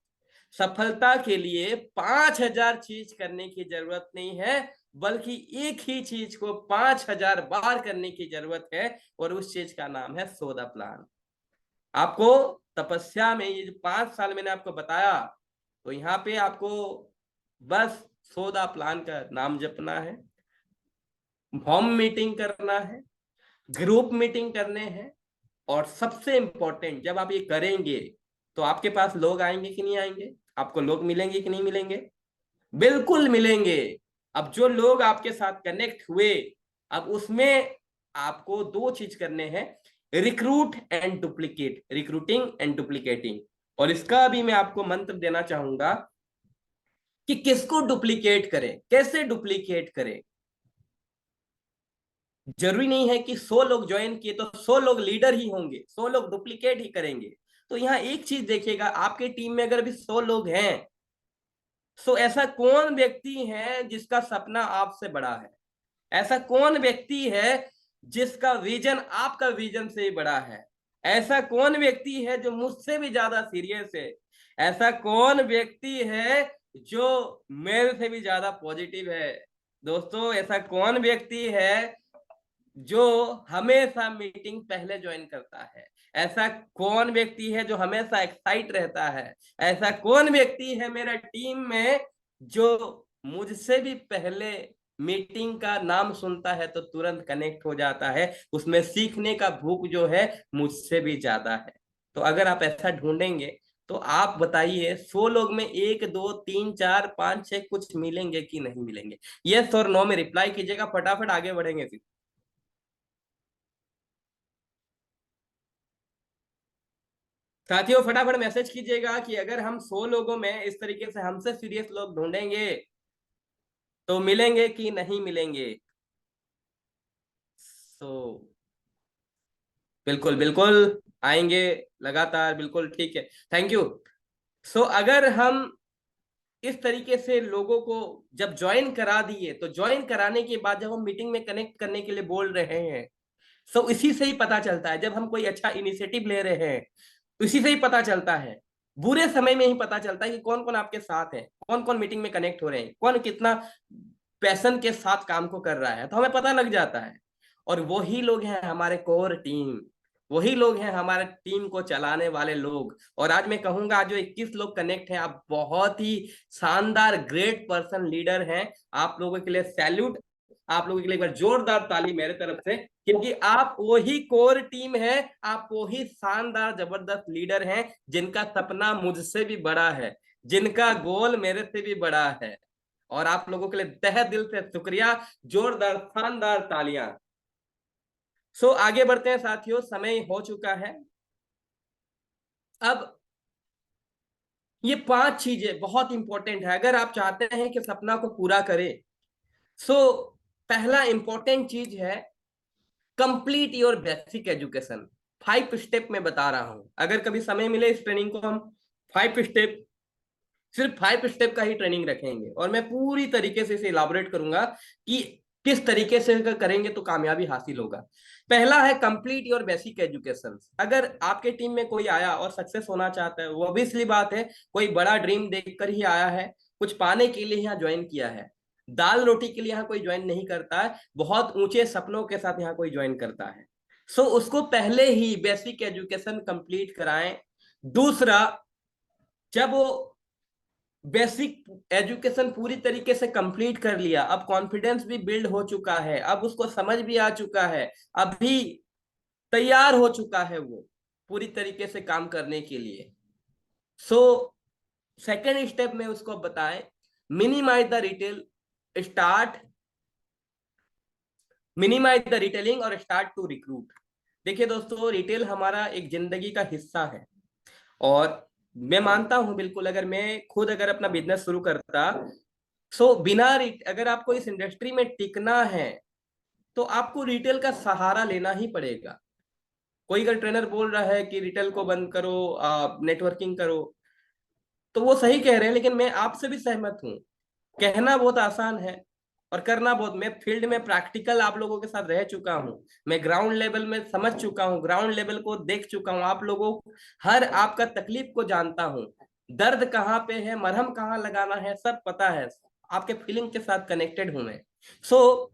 सफलता के लिए 5,000 चीज करने की जरूरत नहीं है, बल्कि एक ही चीज को 5,000 बार करने की जरूरत है, और उस चीज का नाम है सोदा प्लान। आपको तपस्या में ये जो 5 साल मैंने आपको बताया, तो यहाँ पे आपको बस सोदा प्लान का नाम जपना है, होम मीटिंग करना है, ग्रुप मीटिंग करने हैं, और सबसे इंपॉर्टेंट जब आप ये करेंगे तो आपके पास लोग आएंगे कि नहीं आएंगे? आपको लोग मिलेंगे कि नहीं मिलेंगे? बिल्कुल मिलेंगे। अब जो लोग आपके साथ कनेक्ट हुए, अब उसमें आपको दो चीज करने हैं, recruit and duplicate, recruiting and duplicating. और इसका भी मैं आपको मंत्र देना चाहूंगा कि किसको डुप्लीकेट करें, कैसे डुप्लीकेट करें। जरूरी नहीं है कि 100 लोग ज्वाइन किए तो 100 लोग लीडर ही होंगे, 100 लोग डुप्लीकेट ही करेंगे। तो यहाँ एक चीज देखिएगा, आपके टीम में अगर भी 100 लोग हैं, तो ऐसा कौन व्यक्ति है जिसका सपना आपसे बड़ा है? ऐसा कौन व्यक्ति है जिसका विजन आपका विजन से बड़ा है? ऐसा कौन व्यक्ति है जो मुझसे भी ज्यादा सीरियस है? ऐसा कौन व्यक्ति है जो मेरे से भी ज्यादा पॉजिटिव है? दोस्तों, ऐसा कौन व्यक्ति है जो हमेशा मीटिंग पहले ज्वाइन करता है? ऐसा कौन व्यक्ति है जो हमेशा एक्साइट रहता है? ऐसा कौन व्यक्ति है मेरा टीम में जो मुझसे भी पहले मीटिंग का नाम सुनता है तो तुरंत कनेक्ट हो जाता है? उसमें सीखने का भूख जो है मुझसे भी ज्यादा है। तो अगर आप ऐसा ढूंढेंगे तो आप बताइए, 100 लोग में 1 2 3 4 5 6 कुछ मिलेंगे कि नहीं मिलेंगे? यस और नो में रिप्लाई कीजिएगा, फटाफट आगे बढ़ेंगे फिर। साथियों, फटाफट मैसेज कीजिएगा कि अगर हम 100 लोगों में इस तरीके से हमसे सीरियस लोग ढूंढेंगे तो मिलेंगे कि नहीं मिलेंगे। सो बिल्कुल बिल्कुल आएंगे लगातार, बिल्कुल ठीक है, थैंक यू। सो अगर हम इस तरीके से लोगों को जब ज्वाइन करा दिए, तो ज्वाइन कराने के बाद जब हम मीटिंग में कनेक्ट करने के लिए बोल रहे हैं, सो इसी से ही पता चलता है, जब हम कोई अच्छा इनिशिएटिव ले रहे हैं तो इसी से ही पता चलता है, बुरे समय में ही पता चलता है कि कौन कौन आपके साथ है, कौन कौन मीटिंग में कनेक्ट हो रहे हैं, कौन कितना पैशन के साथ काम को कर रहा है, तो हमें पता लग जाता है। और वही लोग हैं हमारे कोर टीम, वही लोग हैं हमारे टीम को चलाने वाले लोग। और आज मैं कहूंगा, जो 21 लोग कनेक्ट हैं, आप बहुत ही शानदार ग्रेट पर्सन लीडर हैं। आप लोगों के लिए सैल्यूट। आप लोगों के लिए एक बार जोरदार ताली मेरे तरफ से, क्योंकि आप वही कोर टीम है, आप वही शानदार जबरदस्त लीडर हैं जिनका सपना मुझसे भी बड़ा है, जिनका गोल मेरे से भी बड़ा है। और आप लोगों के लिए तहे दिल से शुक्रिया, जोरदार शानदार तालियां। सो आगे बढ़ते हैं साथियों, समय हो चुका है। अब ये 5 चीजें बहुत इंपॉर्टेंट है अगर आप चाहते हैं कि सपना को पूरा करें। सो पहला इंपॉर्टेंट चीज है complete your basic education. 5 step में बता रहा हूं, अगर कभी समय मिले इस ट्रेनिंग को हम 5 स्टेप, सिर्फ 5 स्टेप का ही ट्रेनिंग रखेंगे, और मैं पूरी तरीके से इसे इलाबोरेट करूंगा कि किस तरीके से करेंगे तो कामयाबी हासिल होगा। पहला है कंप्लीट योर बेसिक एजुकेशन। अगर आपके टीम में कोई आया और सक्सेस होना चाहता है, वो ऑब्वियसली बात है, कोई बड़ा ड्रीम देखकर ही आया है, कुछ पाने के लिए यहाँ ज्वाइन किया है। दाल रोटी के लिए यहाँ कोई ज्वाइन नहीं करता है, बहुत ऊंचे सपनों के साथ यहाँ कोई ज्वाइन करता है। सो उसको पहले ही बेसिक एजुकेशन कंप्लीट कराएं। दूसरा, जब वो बेसिक एजुकेशन पूरी तरीके से कंप्लीट कर लिया, अब कॉन्फिडेंस भी बिल्ड हो चुका है, अब उसको समझ भी आ चुका है, अभी तैयार हो चुका है वो पूरी तरीके से काम करने के लिए। सो सेकेंड स्टेप में उसको बताएं minimise the retail, start minimise the retailing और स्टार्ट टू रिक्रूट। देखिए दोस्तों, रिटेल हमारा एक जिंदगी का हिस्सा है, और मैं मानता हूं बिल्कुल, अगर मैं खुद अगर अपना बिजनेस शुरू करता, सो बिना अगर आपको इस इंडस्ट्री में टिकना है तो आपको रिटेल का सहारा लेना ही पड़ेगा। कोई अगर ट्रेनर बोल रहा है कि रिटेल को बंद करो, नेटवर्किंग करो, तो वो सही कह रहे हैं, लेकिन मैं आपसे भी सहमत हूँ। कहना बहुत आसान है और करना बहुत, मैं फील्ड में प्रैक्टिकल आप लोगों के साथ रह चुका हूँ, मैं ग्राउंड लेवल में समझ चुका हूँ, ग्राउंड लेवल को देख चुका हूँ, आप लोगों हर आपका तकलीफ को जानता हूँ, दर्द कहाँ पे है, मरहम कहाँ लगाना है, सब पता है, आपके फीलिंग के साथ कनेक्टेड हूं मैं। सो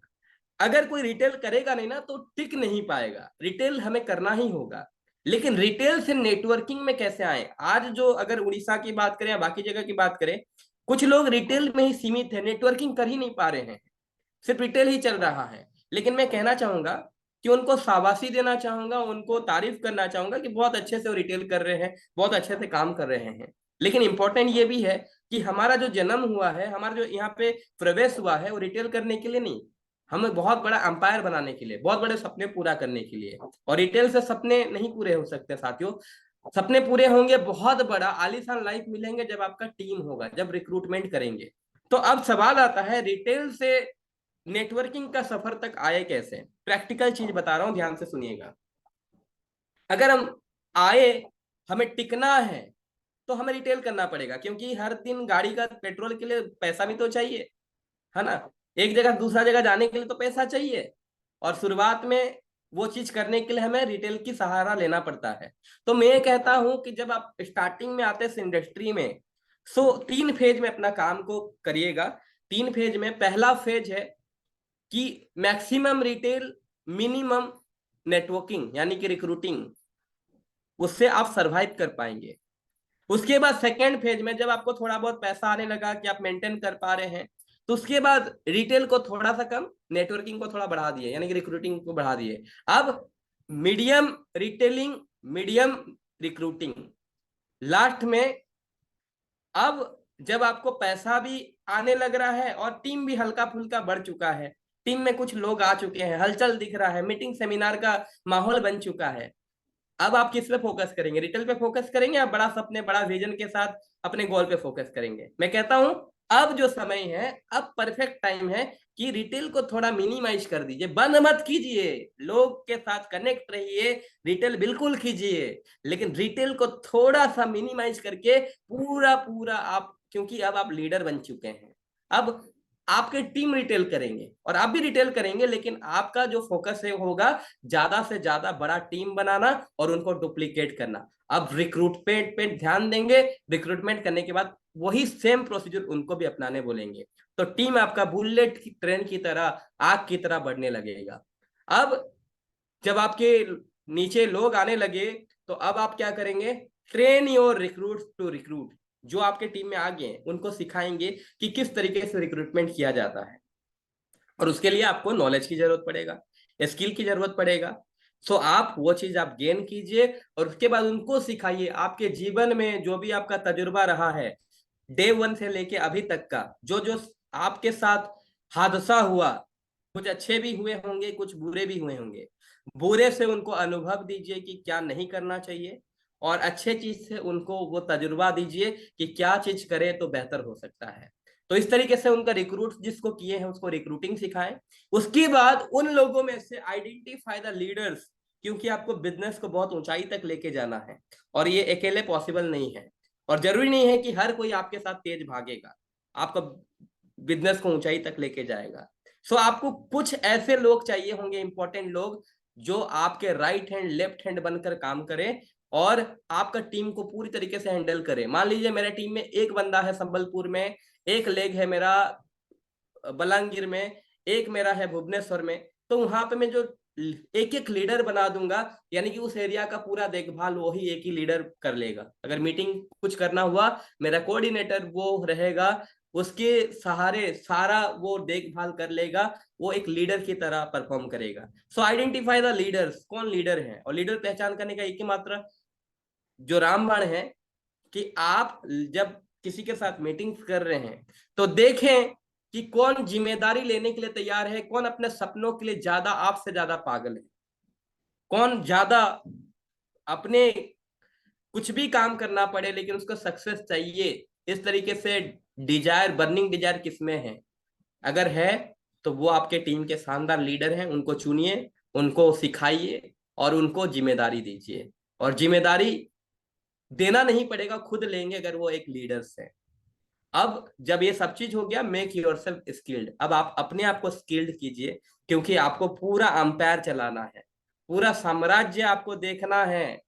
अगर कोई रिटेल करेगा नहीं ना तो टिक नहीं पाएगा, रिटेल हमें करना ही होगा। लेकिन रिटेल से नेटवर्किंग में कैसे आए, आज जो अगर उड़ीसा की बात करें या बाकी जगह की बात करें, कुछ लोग रिटेल में ही सीमित है, नेटवर्किंग कर ही नहीं पा रहे हैं, सिर्फ रिटेल ही चल रहा है। लेकिन मैं कहना चाहूंगा कि उनको शाबाशी देना चाहूंगा, उनको तारीफ करना चाहूंगा कि बहुत अच्छे से वो रिटेल कर रहे हैं, बहुत अच्छे से काम कर रहे हैं। लेकिन इंपॉर्टेंट ये भी है कि हमारा जो जन्म हुआ है, हमारा जो यहाँ पे प्रवेश हुआ है, वो रिटेल करने के लिए नहीं, हमें बहुत बड़ा अंपायर बनाने के लिए, बहुत बड़े सपने पूरा करने के लिए। और रिटेल से सपने नहीं पूरे हो सकते साथियों, सपने पूरे होंगे, बहुत बड़ा आलीशान लाइफ मिलेंगे जब आपका टीम होगा, जब रिक्रूटमेंट करेंगे। तो अब सवाल आता है रिटेल से नेटवर्किंग का सफर तक आए कैसे। प्रैक्टिकल चीज बता रहा हूं, ध्यान से सुनिएगा। अगर हम आए, हमें टिकना है, तो हमें रिटेल करना पड़ेगा, क्योंकि हर दिन गाड़ी का पेट्रोल के लिए पैसा भी तो चाहिए, है ना, एक जगह दूसरा जगह जाने के लिए तो पैसा चाहिए, और शुरुआत में वो चीज करने के लिए हमें रिटेल की सहारा लेना पड़ता है। तो मैं कहता हूं कि जब आप स्टार्टिंग में आते हैं इस इंडस्ट्री में, सो 3 फेज में अपना काम को करिएगा। 3 फेज में पहला फेज है कि मैक्सिमम रिटेल, मिनिमम नेटवर्किंग यानी कि रिक्रूटिंग, उससे आप सरवाइव कर पाएंगे। उसके बाद सेकेंड फेज में जब आपको थोड़ा बहुत पैसा आने लगा कि आप मेंटेन कर पा रहे हैं, तो उसके बाद रिटेल को थोड़ा सा कम, नेटवर्किंग को थोड़ा बढ़ा दिए, यानी कि रिक्रूटिंग को बढ़ा दिए। अब medium retailing, medium recruiting, last में अब जब आपको पैसा भी आने लग रहा है और टीम भी हल्का फुल्का बढ़ चुका है, टीम में कुछ लोग आ चुके हैं, हलचल दिख रहा है, मीटिंग सेमिनार का माहौल बन चुका है, अब आप किस पे फोकस करेंगे, रिटेल पे फोकस करेंगे या बड़ा सपने बड़ा विजन के साथ अपने गोल पे फोकस करेंगे। मैं कहता हूं अब जो समय है, अब परफेक्ट टाइम है कि रिटेल को थोड़ा मिनिमाइज कर दीजिए, बंद मत कीजिए, लोग के साथ कनेक्ट रहिए, रिटेल बिल्कुल कीजिए, लेकिन रिटेल को थोड़ा सा मिनिमाइज करके पूरा पूरा आप, क्योंकि अब आप लीडर बन चुके हैं, अब आपके टीम रिटेल करेंगे और आप भी रिटेल करेंगे, लेकिन आपका जो फोकस है होगा ज्यादा से ज्यादा बड़ा टीम बनाना और उनको डुप्लीकेट करना। अब रिक्रूटमेंट पे ध्यान देंगे, रिक्रूटमेंट करने के बाद वही सेम प्रोसीजर उनको भी अपनाने बोलेंगे, तो टीम आपका बुलेट की ट्रेन की तरह, आग की तरह बढ़ने लगेगा। अब जब आपके नीचे लोग आने लगे, तो अब आप क्या करेंगे, train your recruit to recruit, जो आपके टीम में आ गए उनको सिखाएंगे कि किस तरीके से रिक्रूटमेंट किया जाता है। और उसके लिए आपको नॉलेज की जरूरत पड़ेगा, स्किल की जरूरत पड़ेगा। सो आप वो चीज आप गेन कीजिए और उसके बाद उनको सिखाइए। आपके जीवन में जो भी आपका तजुर्बा रहा है, डे वन से लेके अभी तक का, जो जो आपके साथ हादसा हुआ, कुछ अच्छे भी हुए होंगे, कुछ बुरे भी हुए होंगे, बुरे से उनको अनुभव दीजिए कि क्या नहीं करना चाहिए, और अच्छे चीज से उनको वो तजुर्बा दीजिए कि क्या चीज करे तो बेहतर हो सकता है। तो इस तरीके से उनका रिक्रूट जिसको किए हैं उसको रिक्रूटिंग सिखाएं। उसके बाद उन लोगों में से आइडेंटिफाई द लीडर्स, क्योंकि आपको बिजनेस को बहुत ऊंचाई तक लेके जाना है और ये अकेले पॉसिबल नहीं है। और जरूरी नहीं है कि हर कोई आपके साथ तेज भागेगा, आपका बिजनेस को ऊंचाई तक लेके जाएगा। सो आपको कुछ ऐसे लोग चाहिए होंगे, इंपॉर्टेंट लोग, जो आपके राइट हैंड लेफ्ट हैंड बनकर काम करें और आपका टीम को पूरी तरीके से हैंडल करें। मान लीजिए मेरे टीम में एक बंदा है संबलपुर में, एक लेग है मेरा बलांगीर में, एक मेरा है भुवनेश्वर में, तो वहां पे मैं जो एक एक लीडर बना दूंगा, यानी कि उस एरिया का पूरा देखभाल वही एक ही लीडर कर लेगा। अगर मीटिंग कुछ करना हुआ, मेरा कोऑर्डिनेटर वो रहेगा, उसके सहारे सारा वो देखभाल कर लेगा, वो एक लीडर की तरह परफॉर्म करेगा। सो आइडेंटिफाई द लीडर्स, कौन लीडर है, और लीडर पहचान करने का एक ही मात्र जो रामबाण है कि आप जब किसी के साथ मीटिंग कर रहे हैं तो देखें कि कौन जिम्मेदारी लेने के लिए तैयार है, कौन अपने सपनों के लिए ज्यादा आपसे ज्यादा पागल है, कौन ज्यादा अपने कुछ भी काम करना पड़े लेकिन उसको सक्सेस चाहिए, इस तरीके से डिजायर, बर्निंग डिजायर किसमें है। अगर है तो वो आपके टीम के शानदार लीडर हैं, उनको चुनिए, उनको सिखाइए और उनको जिम्मेदारी दीजिए। और जिम्मेदारी देना नहीं पड़ेगा, खुद लेंगे अगर वो एक लीडर्स है। अब जब ये सब चीज हो गया, मेक योर सेल्फ स्किल्ड, अब आप अपने आप को स्किल्ड कीजिए, क्योंकि आपको पूरा अंपायर चलाना है, पूरा साम्राज्य आपको देखना है।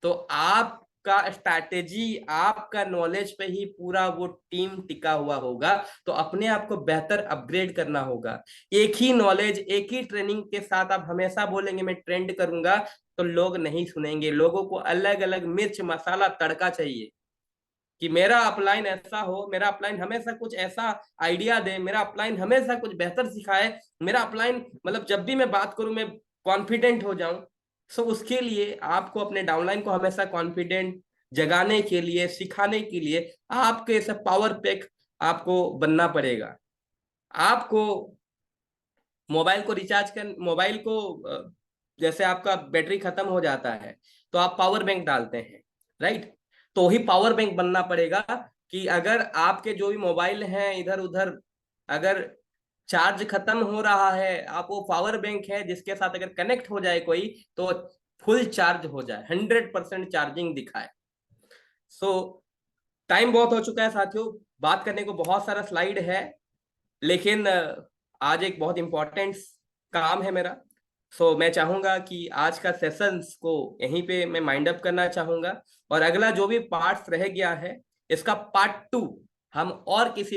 तो आपका स्ट्रैटेजी, आपका नॉलेज पे ही पूरा वो टीम टिका हुआ होगा। तो अपने आप को बेहतर अपग्रेड करना होगा। एक ही नॉलेज, एक ही ट्रेनिंग के साथ आप हमेशा बोलेंगे मैं ट्रेंड करूंगा, तो लोग नहीं सुनेंगे। लोगों को अलग अलग मिर्च मसाला तड़का चाहिए, कि मेरा अपलाइन ऐसा हो, मेरा अपलाइन हमेशा कुछ ऐसा आइडिया दे, मेरा अपलाइन हमेशा कुछ बेहतर सिखाए, मेरा अपलाइन मतलब जब भी मैं बात करूं मैं कॉन्फिडेंट हो जाऊं। सो उसके लिए आपको अपने डाउनलाइन को हमेशा कॉन्फिडेंट जगाने के लिए, सिखाने के लिए आपके ऐसा पावर पैक आपको बनना पड़ेगा। आपको मोबाइल को रिचार्ज कर, मोबाइल को जैसे आपका बैटरी खत्म हो जाता है तो आप पावर बैंक डालते हैं, राइट? तो ही पावर बैंक बनना पड़ेगा कि अगर आपके जो भी मोबाइल हैं इधर उधर, अगर चार्ज खत्म हो रहा है, आप वो पावर बैंक है जिसके साथ अगर कनेक्ट हो जाए कोई, तो फुल चार्ज हो जाए, 100% चार्जिंग दिखाए। सो टाइम बहुत हो चुका है साथियों, बात करने को बहुत सारा स्लाइड है, लेकिन आज एक बहुत इंपॉर्टेंट काम है मेरा। मैं चाहूंगा कि आज का सेशंस को यहीं पे मैं माइंड अप करना चाहूंगा, और अगला जो भी पार्ट्स रह गया है इसका पार्ट 2 हम और किसी